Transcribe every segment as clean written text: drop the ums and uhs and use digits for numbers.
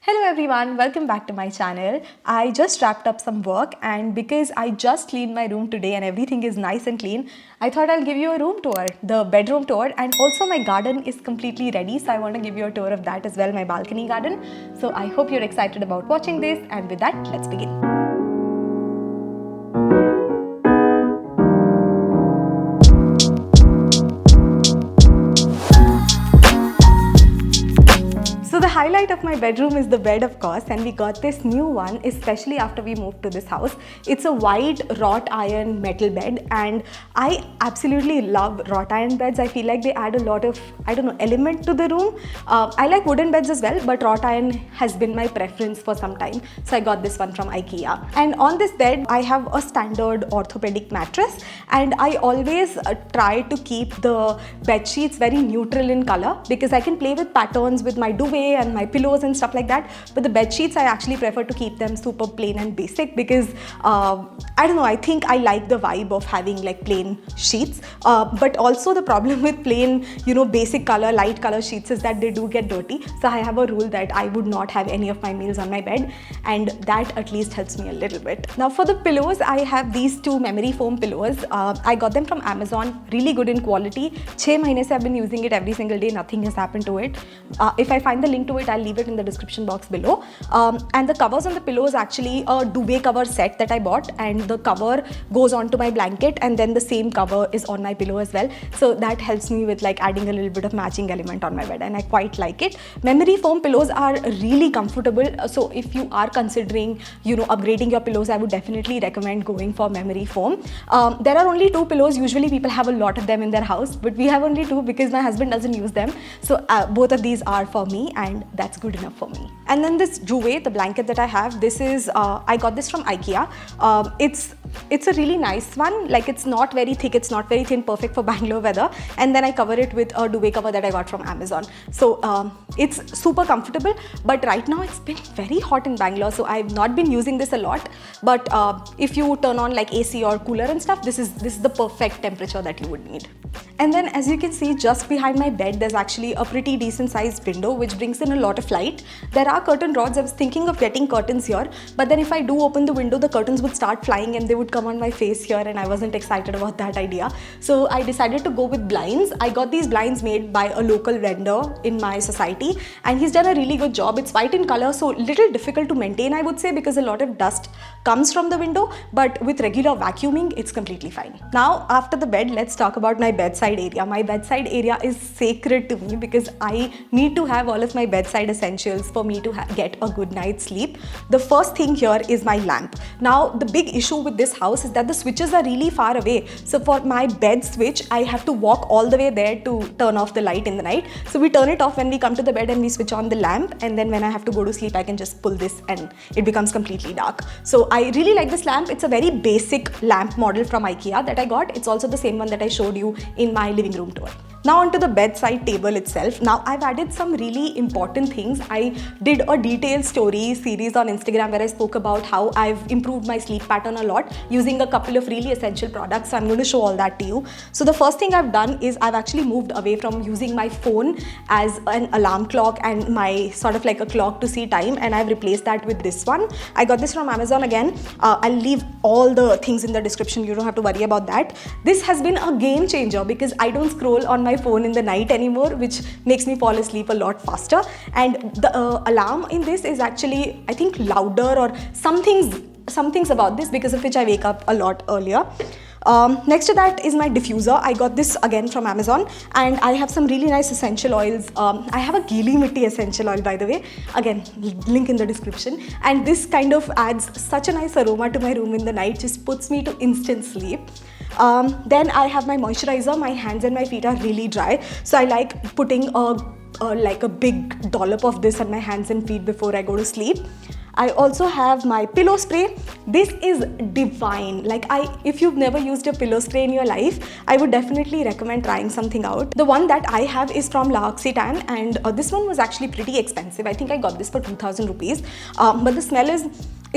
Hello everyone, welcome back to my channel. I just wrapped up some work and because I just cleaned my room today and everything is nice and clean, I thought I'll give you a room tour, the bedroom tour, and also my garden is completely ready, so I want to give you a tour of that as well, my balcony garden. So I hope you're excited about watching this, and with that, let's begin. So the highlight of my bedroom is the bed, of course, and we got this new one especially after we moved to this house. It's a white wrought iron metal bed and I absolutely love wrought iron beds. I feel like they add a lot of, element to the room. I like wooden beds as well, but wrought iron has been my preference for some time. So I got this one from IKEA. And on this bed, I have a standard orthopedic mattress and I always try to keep the bed sheets very neutral in color because I can play with patterns with my duvet and my pillows and stuff like that, but the bed sheets I actually prefer to keep them super plain and basic because I think I like the vibe of having like plain sheets, but also the problem with plain basic color, light color sheets is that they do get dirty. So I have a rule that I would not have any of my meals on my bed, and that at least helps me a little bit. Now for the pillows, I have these two memory foam pillows. I got them from Amazon, really good in quality. 6 months I've been using it every single day, nothing has happened to it. If I find the link to it, I'll leave it in the description box below. And the covers on the pillow is actually a duvet cover set that I bought, and the cover goes onto my blanket and then the same cover is on my pillow as well. So that helps me with like adding a little bit of matching element on my bed, and I quite like it. Memory foam pillows are really comfortable. So if you are considering upgrading your pillows, I would definitely recommend going for memory foam. There are only 2 pillows. Usually people have a lot of them in their house, but we have only 2 because my husband doesn't use them. So both of these are for me, and that's good enough for me. And then this duvet, the blanket that I have, this is I got this from IKEA. It's a really nice one. Like, it's not very thick, it's not very thin, perfect for Bangalore weather. And then I cover it with a duvet cover that I got from Amazon. So it's super comfortable, but right now it's been very hot in Bangalore, so I've not been using this a lot. But if you turn on like AC or cooler and stuff, this is the perfect temperature that you would need. And then as you can see, just behind my bed, there's actually a pretty decent sized window which brings in a lot of light. There are curtain rods. I was thinking of getting curtains here, but then if I do open the window, the curtains would start flying and they would come on my face here, and I wasn't excited about that idea. So I decided to go with blinds. I got these blinds made by a local vendor in my society, and he's done a really good job. It's white in color, so little difficult to maintain, I would say, because a lot of dust comes from the window, but with regular vacuuming, it's completely fine. Now, after the bed, let's talk about my bedside area. My bedside area is sacred to me because I need to have all of my bedside essentials for me to get a good night's sleep. The first thing here is my lamp. Now, the big issue with this house is that the switches are really far away. So for my bed switch, I have to walk all the way there to turn off the light in the night. So we turn it off when we come to the bed and we switch on the lamp, and then when I have to go to sleep, I can just pull this and it becomes completely dark. So I really like this lamp. It's a very basic lamp model from IKEA that I got. It's also the same one that I showed you in my living room tour. Now onto the bedside table itself. Now I've added some really important things. I did a detailed story series on Instagram where I spoke about how I've improved my sleep pattern a lot using a couple of really essential products. So I'm going to show all that to you. So the first thing I've done is I've actually moved away from using my phone as an alarm clock and my sort of like a clock to see time, and I've replaced that with this one. I got this from Amazon again. I'll leave all the things in the description. You don't have to worry about that. This has been a game changer because I don't scroll on my phone in the night anymore, which makes me fall asleep a lot faster. And the alarm in this is actually, I think, louder or some things about this, because of which I wake up a lot earlier. Next to that is my diffuser. I got this again from Amazon, and I have some really nice essential oils. I have a Geeli Mitti essential oil, by the way. Again, link in the description. And this kind of adds such a nice aroma to my room in the night, just puts me to instant sleep. Then I have my moisturizer. My hands and my feet are really dry, so I like putting like a big dollop of this on my hands and feet before I go to sleep. I also have my pillow spray. This is divine. Like, if you've never used a pillow spray in your life, I would definitely recommend trying something out. The one that I have is from L'Occitane, and this one was actually pretty expensive. I think I got this for 2000 rupees. But the smell is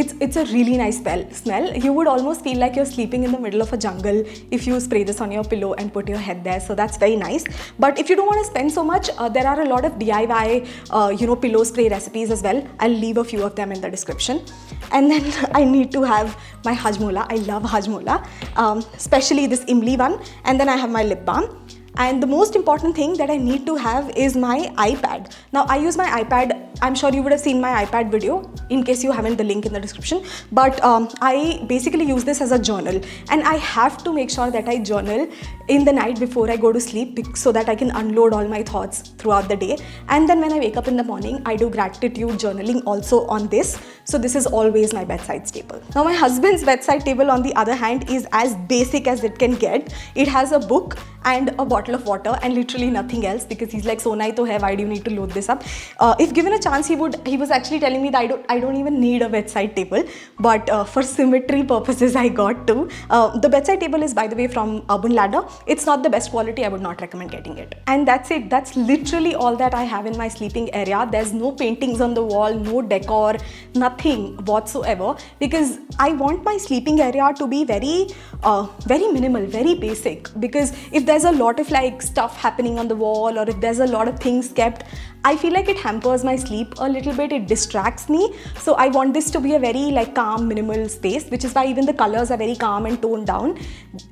It's a really nice smell. You would almost feel like you're sleeping in the middle of a jungle if you spray this on your pillow and put your head there. So that's very nice. But if you don't want to spend so much, there are a lot of DIY, pillow spray recipes as well. I'll leave a few of them in the description. And then I need to have my Hajmola. I love Hajmola, especially this Imli one. And then I have my lip balm. And the most important thing that I need to have is my iPad. Now I use my iPad. I'm sure you would have seen my iPad video. In case you haven't, the link in the description. But I basically use this as a journal. And I have to make sure that I journal in the night before I go to sleep so that I can unload all my thoughts throughout the day. And then when I wake up in the morning, I do gratitude journaling also on this. So this is always my bedside table. Now my husband's bedside table, on the other hand, is as basic as it can get. It has a book and a bottle of water and literally nothing else, because he's like, "Sona hi to hai, why do you need to load this up?" If given a chance, he was actually telling me that I don't even need a bedside table, but for symmetry purposes I got to. The bedside table is, by the way, from Urban Ladder. It's not the best quality. I would not recommend getting it. And that's it. That's literally all that I have in my sleeping area. There's no paintings on the wall, no decor, nothing whatsoever, because I want my sleeping area to be very minimal, very basic. Because if there's a lot of like stuff happening on the wall, or if there's a lot of things kept, I feel like it hampers my sleep a little bit. It distracts me. So I want this to be a very like calm, minimal space, which is why even the colors are very calm and toned down.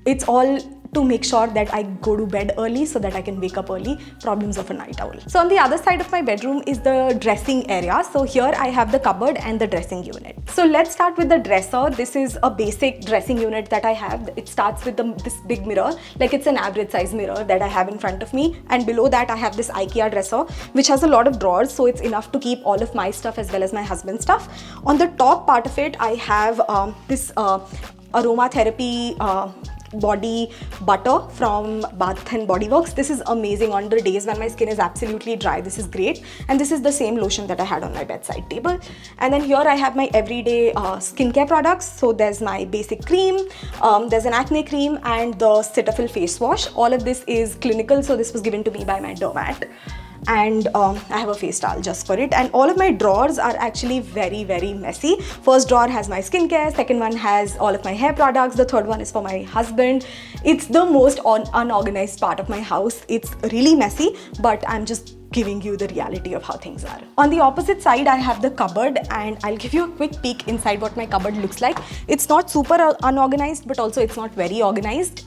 It's all to make sure that I go to bed early so that I can wake up early. Problems of a night owl. So on the other side of my bedroom is the dressing area. So here I have the cupboard and the dressing unit. So let's start with the dresser. This is a basic dressing unit that I have. It starts with this big mirror, like it's an average size mirror that I have in front of me. And below that I have this IKEA dresser, which has a lot of drawers. So it's enough to keep all of my stuff as well as my husband's stuff. On the top part of it, I have this aromatherapy body butter from Bath and Body Works. This is amazing on the days when my skin is absolutely dry. This is great. And this is the same lotion that I had on my bedside table. And then here I have my everyday skincare products. So there's my basic cream, there's an acne cream, and the Cetaphil face wash. All of this is clinical, so this was given to me by my dermat. And I have a face towel just for it. And all of my drawers are actually very, very messy. First drawer has my skincare, second one has all of my hair products, the third one is for my husband. It's the most unorganized part of my house. It's really messy, but I'm just giving you the reality of how things are. On the opposite side, I have the cupboard, and I'll give you a quick peek inside what my cupboard looks like. It's not super unorganized, but also it's not very organized.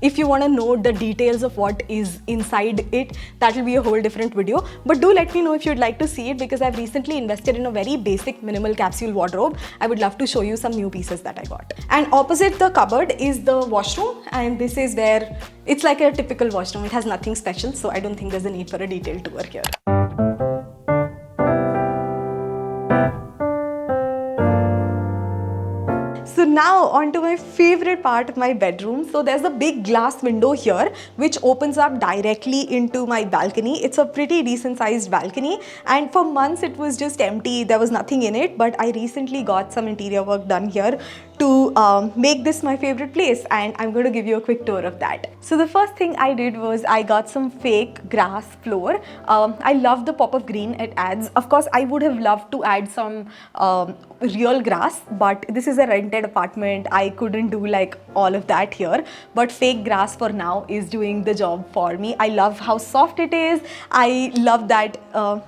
If you want to know the details of what is inside it, that will be a whole different video. But do let me know if you'd like to see it, because I've recently invested in a very basic minimal capsule wardrobe. I would love to show you some new pieces that I got. And opposite the cupboard is the washroom, and this is where it's like a typical washroom. It has nothing special, so I don't think there's a need for a detailed tour here. So now on to my favorite part of my bedroom. So there's a big glass window here which opens up directly into my balcony. It's a pretty decent sized balcony, and for months it was just empty. There was nothing in it, but I recently got some interior work done here to make this my favorite place, and I'm going to give you a quick tour of that. So the first thing I did was I got some fake grass floor. I love the pop of green it adds. Of course, I would have loved to add some real grass, but this is a rented apartment. I couldn't do like all of that here, but fake grass for now is doing the job for me. I love how soft it is. I love that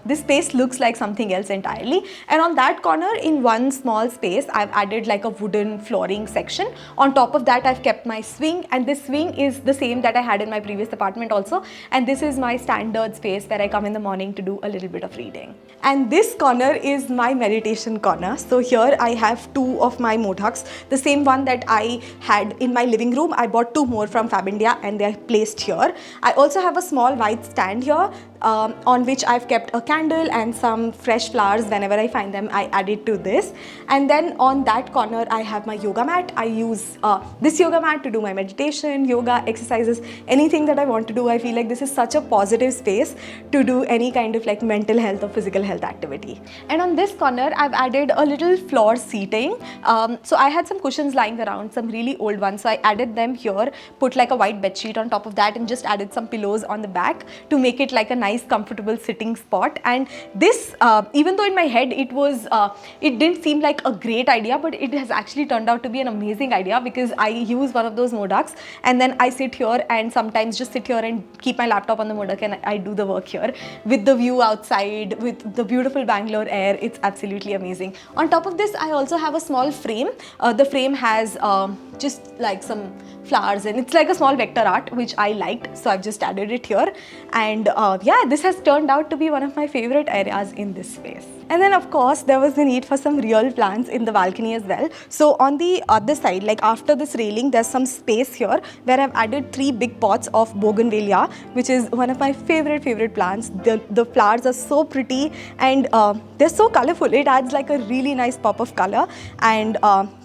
this space looks like something else entirely. And on that corner, in one small space, I've added like a wooden flooring section. On top of that, I've kept my swing, and this swing is the same that I had in my previous apartment also. And this is my standard space where I come in the morning to do a little bit of reading. And this corner is my meditation corner. So here I have two of my mothaks, the same one that I had in my living room. I bought two more from Fab India and they're placed here. I also have a small white stand here on which I've kept a candle and some fresh flowers. Whenever I find them, I add it to this. And then on that corner, I have have my yoga mat. I use this yoga mat to do my meditation, yoga, exercises, anything that I want to do. I feel like this is such a positive space to do any kind of like mental health or physical health activity. And on this corner, I've added a little floor seating. So I had some cushions lying around, some really old ones. So I added them here, put like a white bed sheet on top of that, and just added some pillows on the back to make it like a nice, comfortable sitting spot. And this, even though in my head it didn't seem like a great idea, but it has actually turned out to be an amazing idea, because I use one of those Modaks and then I sit here and sometimes just sit here and keep my laptop on the Modak and I do the work here with the view outside, with the beautiful Bangalore air. It's absolutely amazing. On top of this, I also have a small frame. The frame has just like some flowers and it's like a small vector art which I liked, so I've just added it here. And yeah, this has turned out to be one of my favorite areas in this space. And then of course there was the need for some real plants in the balcony as well. So on the other side, like after this railing, there's some space here where I've added 3 big pots of bougainvillea, which is one of my favorite plants. The flowers are so pretty and they're so colorful. It adds like a really nice pop of color. And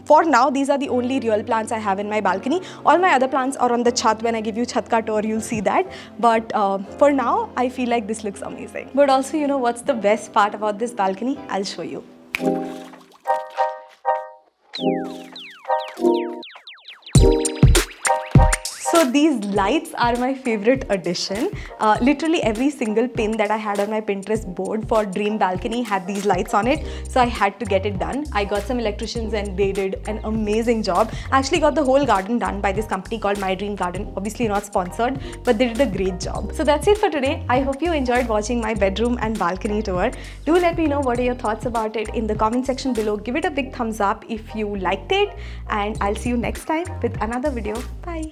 for now, these are the only real plants I have in my balcony. All my other plants are on the chat. When I give you chat ka tour, you'll see that. But for now, I feel like this looks amazing. But also, you know what's the best part about this balcony? I'll show you. So these lights are my favorite addition. Literally every single pin that I had on my Pinterest board for Dream Balcony had these lights on it. So I had to get it done. I got some electricians and they did an amazing job. I actually got the whole garden done by this company called My Dream Garden. Obviously not sponsored, but they did a great job. So that's it for today. I hope you enjoyed watching my bedroom and balcony tour. Do let me know what are your thoughts about it in the comment section below. Give it a big thumbs up if you liked it, and I'll see you next time with another video. Bye.